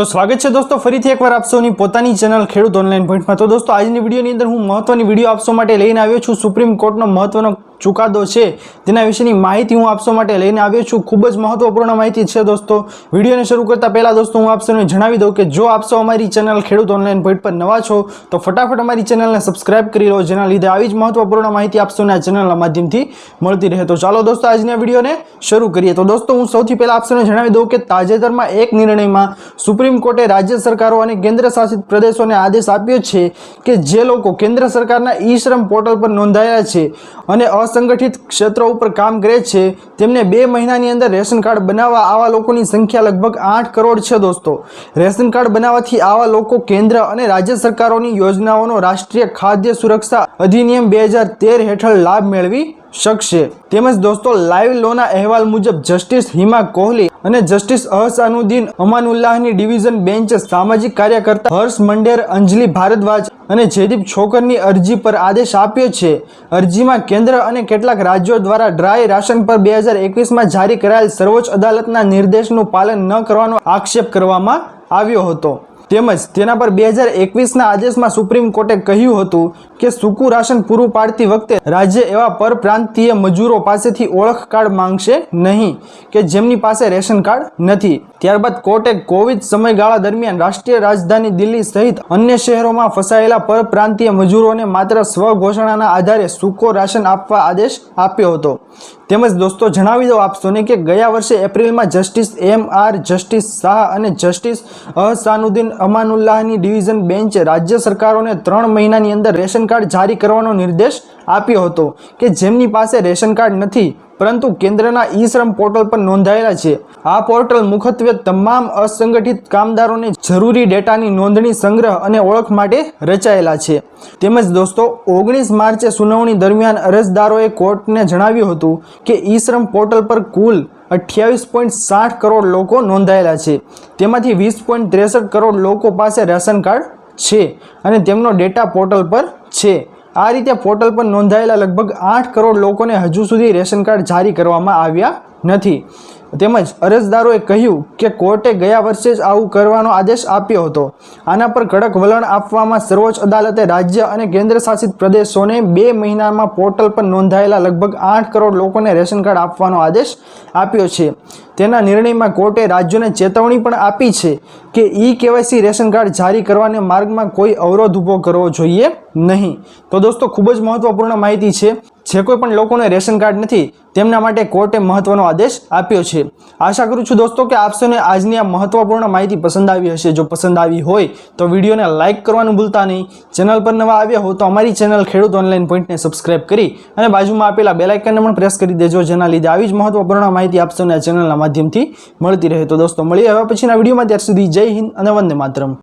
तो स्वागत है दोस्तों फरीथी एकवार आप सौनी पोतानी चेनल खेडूत ऑनलाइन पॉइंट में। तो दोस्तों आज विडियोनी अंदर हूँ महत्वनी विडियो आप सौ माटे लईने आव्यो छुं। सुप्रीम कोर्टनो महत्वनो चुकादो छे तेना विशेनी माहिती हूँ आप सौ माटे लईने आव्यो छुं। खूब ज महत्वपूर्ण माहिती छे दोस्तों। विडियोने शरू करता पहला दोस्तों हूँ आप सौने जणावी दऊं के जो आप सौ अमारी चेनल खेडूत ऑनलाइन पॉइंट पर नवा छो तो फटाफट अमारी चेनल ने सब्सक्राइब करी लो, जेना लीधे आवी ज महत्वपूर्ण माहिती आप सौने आ चेनलना माध्यमथी मळती रहे। तो चालो दोस्तों आजनी विडियोने शरू करीए। तो दोस्तों हूँ सौथी पहला आप सौने जणावी दऊं के ताजेतरमां एक निर्णयमां सुप्रीम कोर्टे राज्य सरकारों और केन्द्र शासित प्रदेशों ने आदेश आप्यो छे कि जे लोग केन्द्र सरकारना ई श्रम पोर्टल पर नोंधाया छे अने असंगठित क्षेत्रों पर काम करे छे तेमने 2 महीनानी अंदर रेशन कार्ड बनावा आवा लोकोनी संख्या लगभग 8 करोड़ छे। दोस्तों रेशन कार्ड बनावाथी आवा लोको केन्द्र अने राज्य सरकारोनी योजनाओनो राष्ट्रीय खाद्य सुरक्षा अधिनियम 2013 हेठळ लाभ मेळवी शकशे। तेमज दोस्तों लाइव लॉना अहेवाल मुजब जस्टिस हिमा कोहली अने जस्टिस अहसानुद्दीन अमानुल्लाहनी डिविजन बेंचे सामाजिक कार्यकर्ता हर्ष मंडेर, अंजलि भारद्वाज अने जयदीप छोकरनी अरजी पर आदेश आप्यो छे। अरजीमां केन्द्र अने केटलाक राज्यों द्वारा ड्राय राशन पर 2021 में जारी कराયેલ सर्वोच्च अदालतना निर्देशनुं पालन न करवानो आक्षेप करवामां आव्यो हतो। तेमज तेना पर 2021 ना आदेश में सुप्रीम कोर्टे कह्युं हतुं के सूकू राशन पूरुं पाडती वखते राज्य एवा परप्रांतीय मजूरों पासेथी ओळख कार्ड मांगशे नहीं के जेमनी पासे रेशन कार्ड नथी। त्यारबाद कोर्टे कोविड समयगाळा दरमियान राष्ट्रीय राजधानी दिल्ली सहित अन्य शहरों में फसायेला परप्रांतीय मजूरोने मात्र स्वघोषणाना आधारे सूको राशन आपवा आदेश आप्यो हतो। तेमज दोस्तों जणावी दो आप सौने के गया वर्षे एप्रिल में जस्टिस एम.आर., जस्टिस शाह और जस्टिस अहसानुद्दीन अमानुल्लाहनी डिविजन बेंचे राज्य सरकारों ने 3 महीनानी अंदर रेशन कार्ड जारी करवानो निर्देश आप्यो हतो के जेमनी पासे रेशन कार्ड नथी परंतु केन्द्रना ई श्रम पोर्टल पर नोंधायेला छे। आ पोर्टल मुख्यत्वे तमाम असंगठित कामदारोने जरूरी डेटानी नोंधणी संग्रह अने ओळख माटे रचायेला छे। तेमज दोस्तों 19 मार्चे सुनावणी दरमियान अरजदारोए कोर्टने जणाव्युं हतुं के ई श्रम पोर्टल पर कुल 28.60 करोड़ लोको नोंधायेला छे। तेमांथी 20.63 करोड़ लोको पासे रेशन कार्ड छे अने तेमनो डेटा पोर्टल पर छे। आ रीते पोर्टल पर नोंधायेला लगभग 8 करोड़ लोकोने हजू सुधी रेशन कार्ड जारी करवामां आव्या नथी। तेमज अरजदारोए कह्युं के कोर्टे गया वर्षे ज आवुं करवानो आदेश आप्यो हतो। आना पर कड़क वलण आपवामां सर्वोच्च अदालते राज्य अने केन्द्र शासित प्रदेशोने 2 महीनामां पोर्टल पर नोंधायेला लगभग 8 करोड़ लोकोने रेशन कार्ड आपवानो आदेश आप्यो छे। तेना निर्णयमां कोर्टे राज्योने चेतवणी पण आपी छे के ई केवायसी रेशन कार्ड जारी करवाने मार्गमां कोई अवरोध ऊभो करवो जोईए नहीं। तो दोस्तों खूब ज महत्वपूर्ण माहिती छे। जे कोई पण लोकोने रेशन कार्ड नथी तेमना माटे कोर्टे महत्वनो आदेश आप्यो छे। आशा करूं छुं दोस्तों के आप सौने आजनी आ महत्वपूर्ण माहिती पसंद आवी हशे। जो पसंद आवी होय तो विडियोने लाइक करवानुं भूलता नहीं। चेनल पर नवा आव्या हो तो अमारी चेनल खेडूत ऑनलाइन पॉइंट ने सब्सक्राइब करी अने बाजुमां आपेला बेल आइकनने पण प्रेस करी देजो, जेना लीधे आवी ज महत्वपूर्ण माहिती आप सौने आ चेनलना माध्यमथी मळती रहे। तो दोस्तों मळीए हवे पछीना विडियोमां, त्यार सुधी जय हिंद अने वंदे मातरम।